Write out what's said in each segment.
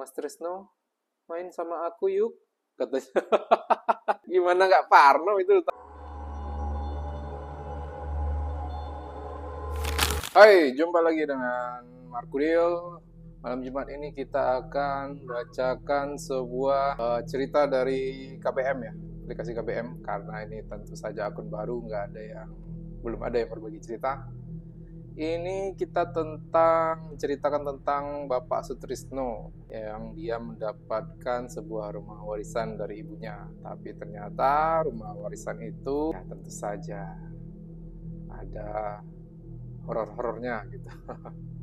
Mas Trisno, main sama aku yuk, katanya. Gimana nggak parno itu? Hai, jumpa lagi dengan Markurio. Malam Jumat ini kita akan bacakan sebuah cerita dari KBM ya, aplikasi KBM. Karena ini tentu saja akun baru, belum ada yang berbagi cerita. Ini kita menceritakan tentang Bapak Sutrisno yang dia mendapatkan sebuah rumah warisan dari ibunya. Tapi ternyata rumah warisan itu ya tentu saja ada horor-horornya gitu.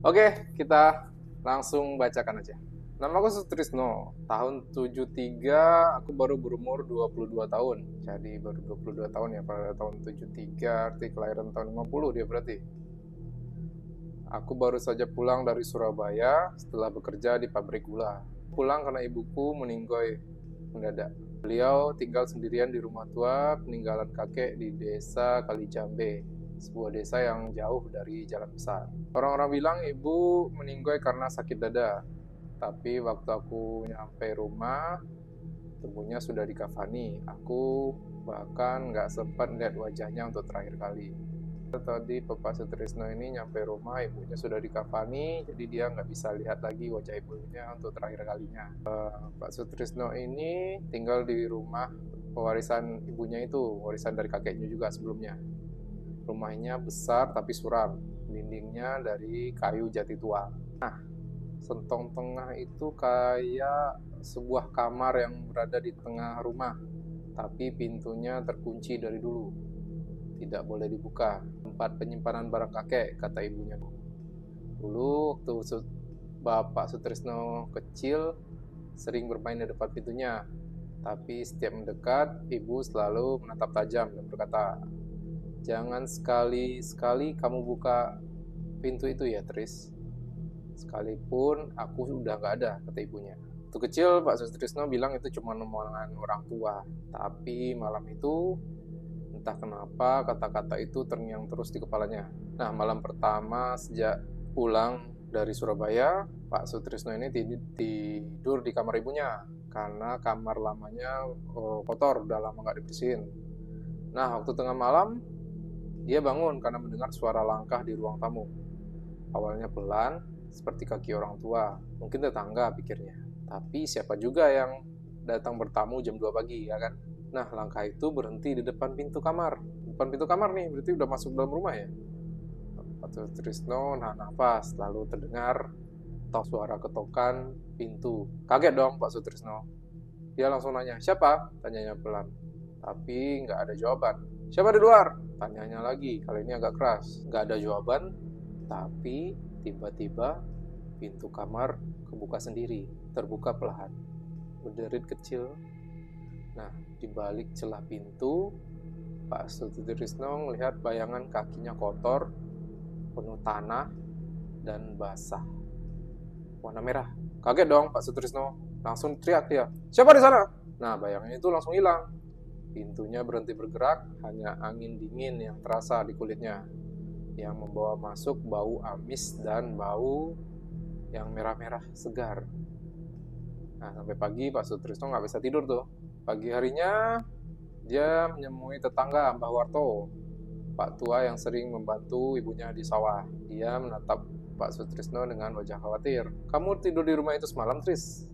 Oke, kita langsung bacakan aja. Nama aku Sutrisno, tahun 73 aku baru berumur 22 tahun. Jadi baru 22 tahun ya pada tahun 73, arti kelahiran tahun 50 dia berarti. Aku baru saja pulang dari Surabaya setelah bekerja di pabrik gula. Pulang karena ibuku meninggoy mendadak. Beliau tinggal sendirian di rumah tua peninggalan kakek di desa Kalijambe, sebuah desa yang jauh dari jalan besar. Orang-orang bilang ibu meninggoy karena sakit dada. Tapi waktu aku nyampe rumah, tubuhnya sudah dikafani. Aku bahkan nggak sempat lihat wajahnya untuk terakhir kali. Tadi Bapak Sutrisno ini nyampe rumah, ibunya sudah dikafani, jadi dia nggak bisa lihat lagi wajah ibunya untuk terakhir kalinya. Pak Sutrisno ini tinggal di rumah pewarisan ibunya itu, warisan dari kakeknya juga sebelumnya. Rumahnya besar tapi suram, dindingnya dari kayu jati tua. Nah, sentong tengah itu kayak sebuah kamar yang berada di tengah rumah, tapi pintunya terkunci dari dulu. Tidak boleh dibuka. Tempat penyimpanan barang kakek, kata ibunya. Dulu waktu Bapak Sutrisno kecil, sering bermain di depan pintunya. Tapi setiap mendekat, ibu selalu menatap tajam dan berkata, "Jangan sekali-sekali kamu buka pintu itu ya, Tris. Sekalipun aku sudah nggak ada," kata ibunya. Waktu kecil, Pak Sutrisno bilang itu cuma omongan orang tua. Tapi malam itu, entah kenapa kata-kata itu terngiang terus di kepalanya. Nah, malam pertama sejak pulang dari Surabaya, Pak Sutrisno ini tidur di kamar ibunya karena kamar lamanya kotor, udah lama nggak dibersihin. Nah, waktu tengah malam, dia bangun karena mendengar suara langkah di ruang tamu. Awalnya pelan, seperti kaki orang tua. Mungkin tetangga, pikirnya. Tapi siapa juga yang datang bertamu jam 2 pagi, ya kan? Nah, langkah itu berhenti di depan pintu kamar. Depan pintu kamar nih, berarti udah masuk dalam rumah ya. Pak Sutrisno nahan nafas, lalu terdengar suara ketokan pintu. Kaget dong Pak Sutrisno. Dia langsung nanya, "Siapa?" Tanyanya pelan. Tapi nggak ada jawaban. "Siapa di luar?" Tanyanya lagi, kali ini agak keras. Nggak ada jawaban, tapi tiba-tiba pintu kamar kebuka sendiri, terbuka perlahan. Berderit kecil. Nah, di balik celah pintu, Pak Sutrisno melihat bayangan kakinya kotor, penuh tanah, dan basah. Warna merah. Kaget dong Pak Sutrisno. Langsung teriak dia, "Siapa di sana?" Nah, bayangannya itu langsung hilang. Pintunya berhenti bergerak, hanya angin dingin yang terasa di kulitnya, yang membawa masuk bau amis dan bau yang merah-merah segar. Nah, sampai pagi Pak Sutrisno nggak bisa tidur tuh. Pagi harinya, dia menemui tetangga Mbah Warto, Pak tua yang sering membantu ibunya di sawah. Dia menatap Pak Sutrisno dengan wajah khawatir. "Kamu tidur di rumah itu semalam, Tris?"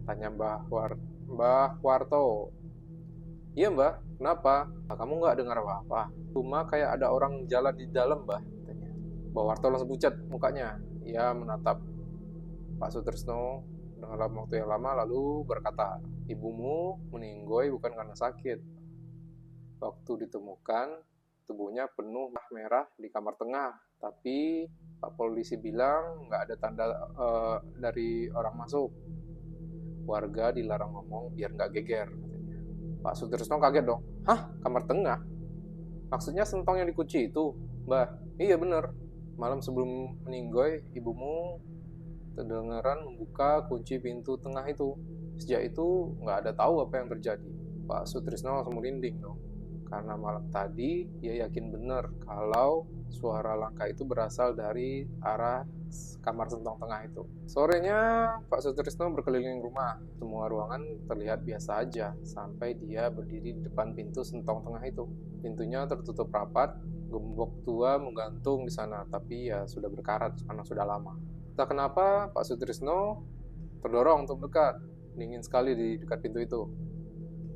Tanya Mbah Warto. "Iya, Mbah. Kenapa?" "Kamu nggak dengar apa-apa? Cuma kayak ada orang jalan di dalam, Mbah," katanya. Mbah Warto langsung pucat mukanya. Ia menatap Pak Sutrisno dalam waktu yang lama lalu berkata, "Ibumu meninggoy bukan karena sakit. Waktu ditemukan, tubuhnya penuh merah di kamar tengah. Tapi Pak polisi bilang nggak ada tanda dari orang masuk. Warga dilarang ngomong biar nggak geger," katanya. Pak Sutrisno kaget dong. "Hah? Kamar tengah? Maksudnya sentong yang dikunci itu, Mbah?" "Iya bener. Malam sebelum meninggoy, ibumu kedengaran membuka kunci pintu tengah itu. Sejak itu nggak ada tahu apa yang terjadi." Pak Sutrisno langsung merinding dong. Karena malam tadi dia yakin benar kalau suara langkah itu berasal dari arah kamar sentong tengah itu. Sorenya Pak Sutrisno berkeliling rumah. Semua ruangan terlihat biasa aja sampai dia berdiri di depan pintu sentong tengah itu. Pintunya tertutup rapat, gembok tua menggantung di sana, tapi ya sudah berkarat karena sudah lama. Entah kenapa Pak Sutrisno terdorong untuk dekat. Dingin sekali di dekat pintu itu.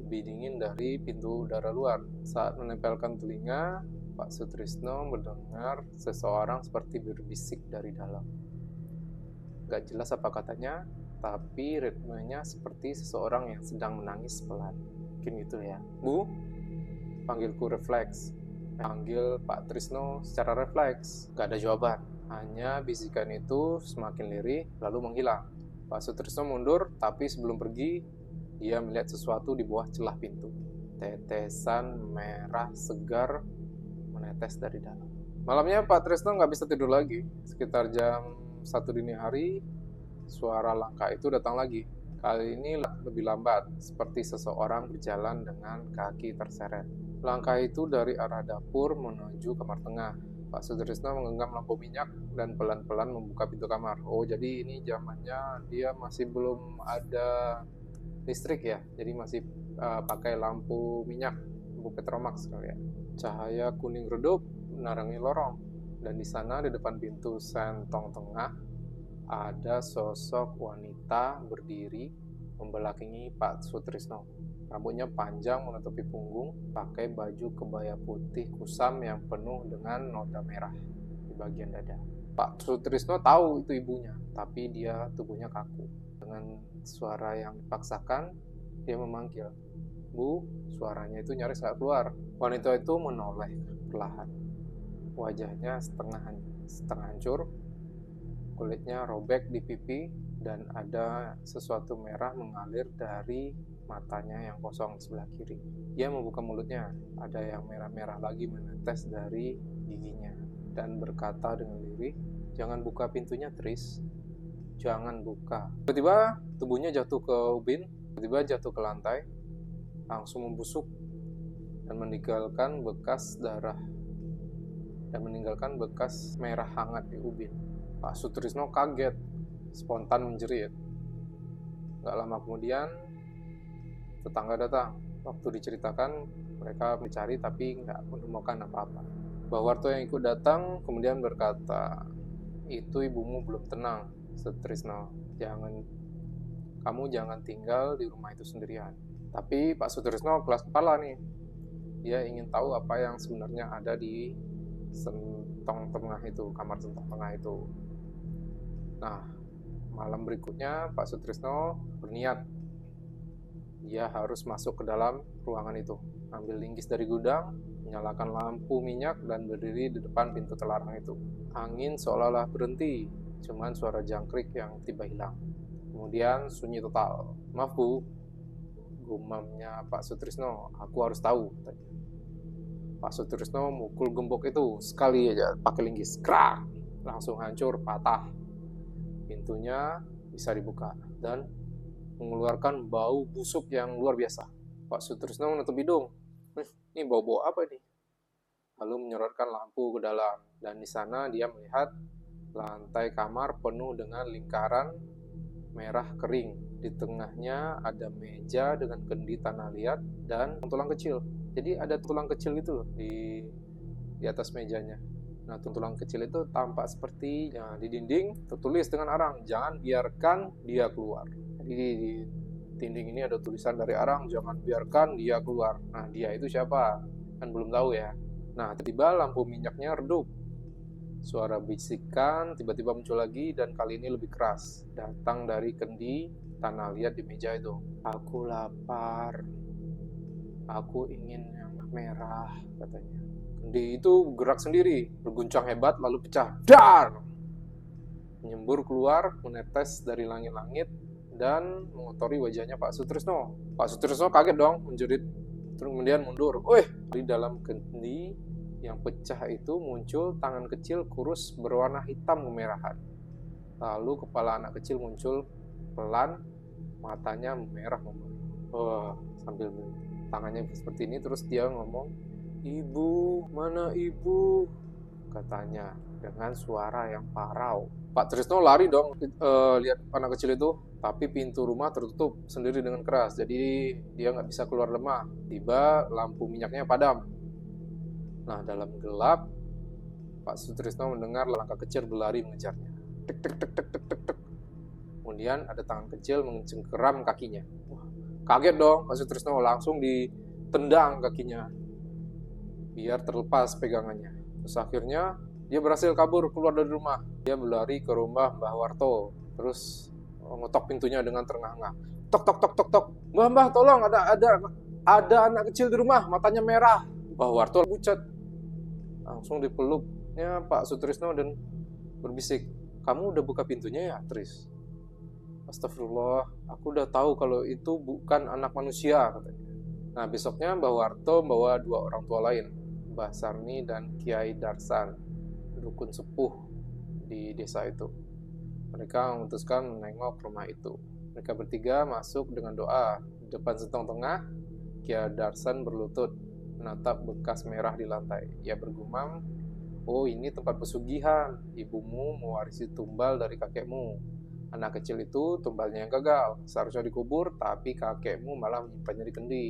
Lebih dingin dari pintu udara luar. Saat menempelkan telinga, Pak Sutrisno mendengar seseorang seperti berbisik dari dalam. Gak jelas apa katanya, tapi ritmenya seperti seseorang yang sedang menangis pelan. Mungkin gitu ya. Bu, panggilku refleks. Panggil Pak Trisno secara refleks. Gak ada jawaban. Hanya bisikan itu semakin lirih, lalu menghilang. Pak Sutrisno mundur, tapi sebelum pergi, dia melihat sesuatu di bawah celah pintu. Tetesan merah segar menetes dari dalam. Malamnya Pak Trisno nggak bisa tidur lagi. Sekitar jam 1 dini hari, suara langkah itu datang lagi. Kali ini lebih lambat, seperti seseorang berjalan dengan kaki terseret. Langkah itu dari arah dapur menuju kamar tengah. Pak Sutrisno menggenggam lampu minyak dan pelan-pelan membuka pintu kamar. Oh, jadi ini zamannya dia masih belum ada listrik ya, jadi masih pakai lampu minyak, lampu Petromax kali ya. Cahaya kuning redup menarangi lorong, dan di sana di depan pintu sentong tengah ada sosok wanita berdiri membelakangi Pak Sutrisno. Rambutnya panjang menutupi punggung, pakai baju kebaya putih kusam yang penuh dengan noda merah di bagian dada. Pak Sutrisno tahu itu ibunya, tapi dia tubuhnya kaku. Dengan suara yang dipaksakan, dia memanggil, "Bu," suaranya itu nyaris gak keluar. Wanita itu menoleh perlahan. Wajahnya setengah hancur, kulitnya robek di pipi, dan ada sesuatu merah mengalir dari matanya yang kosong sebelah kiri. Dia membuka mulutnya, ada yang merah-merah lagi menetes dari giginya, dan berkata dengan lirih, "Jangan buka pintunya, Tris. Jangan buka." Tiba-tiba tubuhnya jatuh ke ubin, tiba-tiba jatuh ke lantai, langsung membusuk dan meninggalkan bekas darah dan meninggalkan bekas merah hangat di ubin. Pak Sutrisno kaget, spontan menjerit. Gak lama kemudian tetangga datang. Waktu diceritakan, mereka mencari tapi nggak menemukan apa-apa. Mbah Warto yang ikut datang kemudian berkata, "Itu ibumu belum tenang, Sutrisno. Kamu jangan tinggal di rumah itu sendirian." Tapi Pak Sutrisno kelas kepala nih. Dia ingin tahu apa yang sebenarnya ada di sentong tengah itu, kamar sentong tengah itu. Nah, malam berikutnya Pak Sutrisno berniat dia harus masuk ke dalam ruangan itu, ambil linggis dari gudang, menyalakan lampu minyak, dan berdiri di depan pintu terlarang itu. Angin seolah-olah berhenti, cuman suara jangkrik yang tiba hilang. Kemudian sunyi total. "Maaf, Bu," gumamnya Pak Sutrisno, "aku harus tahu." Pak Sutrisno mukul gembok itu sekali aja pakai linggis, krak, langsung hancur, patah. Pintunya bisa dibuka dan mengeluarkan bau busuk yang luar biasa. Pak Sutrisno menutup hidung. Ini bau-bau apa nih? Lalu menyorotkan lampu ke dalam, dan di sana dia melihat lantai kamar penuh dengan lingkaran merah kering. Di tengahnya ada meja dengan kendi tanah liat dan tulang kecil. Jadi ada tulang kecil gitu loh di atas mejanya. Nah, tulang kecil itu tampak seperti di dinding tertulis dengan arang, "Jangan biarkan dia keluar." Jadi di dinding ini ada tulisan dari arang, "Jangan biarkan dia keluar." Nah, dia itu siapa? Kan belum tahu ya. Nah, tiba-tiba lampu minyaknya redup. Suara bisikan tiba-tiba muncul lagi, dan kali ini lebih keras. Datang dari kendi tanah liat di meja itu. "Aku lapar. Aku ingin yang merah," katanya. Kendi itu gerak sendiri, berguncang hebat, lalu pecah. Dar! Menyembur keluar, menetes dari langit-langit, dan mengotori wajahnya Pak Sutrisno. Pak Sutrisno kaget dong, menjerit. Terus kemudian mundur. Di dalam kendi yang pecah itu muncul tangan kecil kurus berwarna hitam kemerahan. Lalu kepala anak kecil muncul pelan, matanya merah membara. Sambil tangannya seperti ini, terus dia ngomong, "Ibu, mana ibu?" katanya dengan suara yang parau. Pak Trisno lari dong, lihat anak kecil itu, tapi pintu rumah tertutup sendiri dengan keras, jadi dia nggak bisa keluar rumah. Tiba lampu minyaknya padam. Nah, dalam gelap, Pak Sutrisno mendengar langkah kecil berlari mengejarnya. Tek tek tek tek tek tek tek. Kemudian ada tangan kecil mencengkeram kakinya. Wah, kaget dong Pak Sutrisno, langsung ditendang kakinya biar terlepas pegangannya. Terus akhirnya dia berhasil kabur keluar dari rumah. Dia berlari ke rumah Mbah Warto. Terus ngetok pintunya dengan terengah-engah. Tok tok tok tok tok. Mbah, tolong, ada anak kecil di rumah, matanya merah. Mbah Warto pucat. Langsung dipeluknya Pak Sutrisno dan berbisik, "Kamu udah buka pintunya ya, Tris?" "Astagfirullah, aku udah tahu kalau itu bukan anak manusia," katanya. Nah, besoknya Mbah Warto membawa 2 orang tua lain, Mbah Sarni dan Kiai Darsan, dukun sepuh di desa itu. Mereka memutuskan menengok rumah itu. Mereka bertiga masuk dengan doa. Di depan sentong tengah, Kiai Darsan berlutut, menatap bekas merah di lantai. Ia bergumam, "Oh, ini tempat pesugihan. Ibumu mewarisi tumbal dari kakekmu. Anak kecil itu tumbalnya yang gagal. Seharusnya dikubur, tapi kakekmu malah menyimpannya di kendi."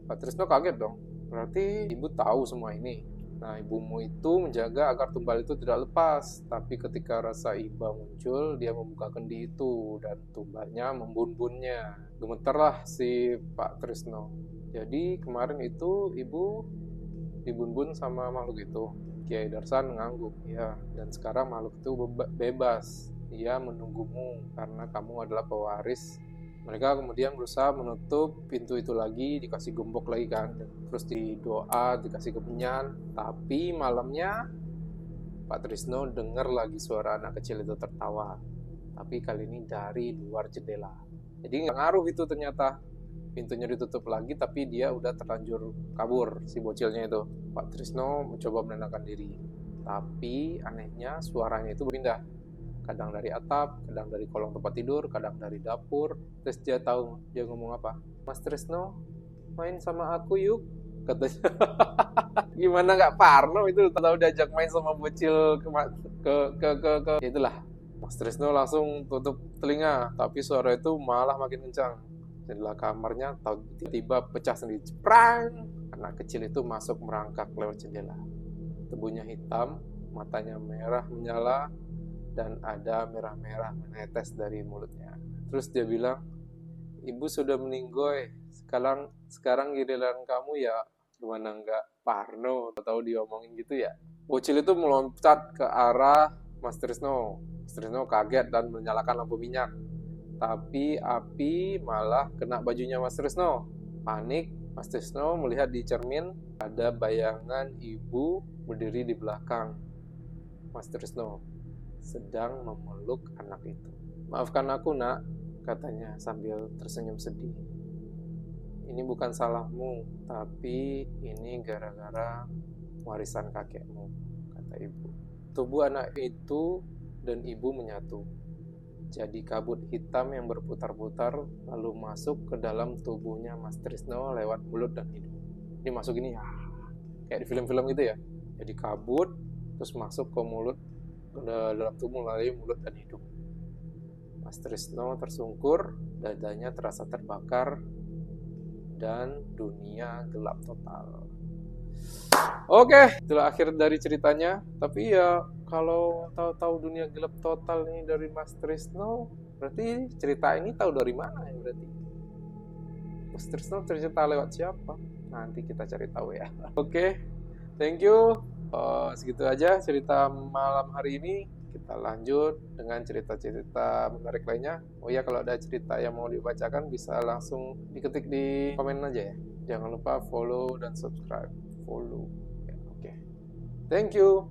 Pak Trisno kaget dong. Berarti ibu tahu semua ini. Nah, ibumu itu menjaga agar tumbal itu tidak lepas. Tapi ketika rasa iba muncul, dia membuka kendi itu dan tumbalnya membun-bunnya. Gemeterlah si Pak Trisno. Jadi kemarin itu ibu dibun-bun sama makhluk itu. Kiai Darsan mengangguk. Ya, dan sekarang makhluk itu bebas. Ia menunggumu karena kamu adalah pewaris. Mereka kemudian berusaha menutup pintu itu lagi, dikasih gembok lagi kan, terus didoa, dikasih kemenyan. Tapi malamnya Pak Trisno dengar lagi suara anak kecil itu tertawa, tapi kali ini dari luar jendela. Jadi nggak ngaruh itu, ternyata pintunya ditutup lagi, tapi dia udah terlanjur kabur si bocilnya itu. Pak Trisno mencoba menenangkan diri, tapi anehnya suaranya itu berpindah. Kadang dari atap, kadang dari kolong tempat tidur, kadang dari dapur. Terus dia tahu, dia ngomong apa? "Mas Trisno, main sama aku yuk," katanya. Gimana nggak parno itu, tahu diajak main sama bocil ke itulah. Mas Trisno langsung tutup telinga, tapi suara itu malah makin kencang. Jendela kamarnya tiba-tiba pecah sendiri. Prang! Anak kecil itu masuk merangkak lewat jendela. Tubuhnya hitam, matanya merah menyala, dan ada merah-merah menetes dari mulutnya. Terus dia bilang, "Ibu sudah meninggoy. Sekarang giliran kamu ya." Gimana nggak parno? Tahu diomongin gitu ya. Bocil itu meloncat ke arah Mas Trisno. Mas Trisno kaget dan menyalakan lampu minyak. Tapi api malah kena bajunya Mas Trisno. Panik, Mas Trisno melihat di cermin ada bayangan ibu berdiri di belakang Mas Trisno, sedang memeluk anak itu. "Maafkan aku, Nak," katanya sambil tersenyum sedih. "Ini bukan salahmu, tapi ini gara-gara warisan kakekmu," kata ibu. Tubuh anak itu dan ibu menyatu. Jadi kabut hitam yang berputar-putar lalu masuk ke dalam tubuhnya Mas Trisno lewat mulut dan hidung. Ini masuk ini ya, kayak di film-film gitu ya. Jadi kabut terus masuk ke mulut, dalam tubuh melalui mulut dan hidung. Mas Trisno tersungkur, dadanya terasa terbakar, dan dunia gelap total. Oke, itulah akhir dari ceritanya. Tapi ya kalau tahu-tahu dunia gelap total ini dari Mas Trisno, berarti cerita ini tahu dari mana ya berarti? Mas Trisno cerita lewat siapa? Nanti kita cari tahu ya. Oke, thank you. Segitu aja cerita malam hari ini. Kita lanjut dengan cerita-cerita menarik lainnya. Oh ya, kalau ada cerita yang mau dibacakan bisa langsung diketik di komen aja ya. Jangan lupa follow dan subscribe. Follow. Ya, oke. Thank you.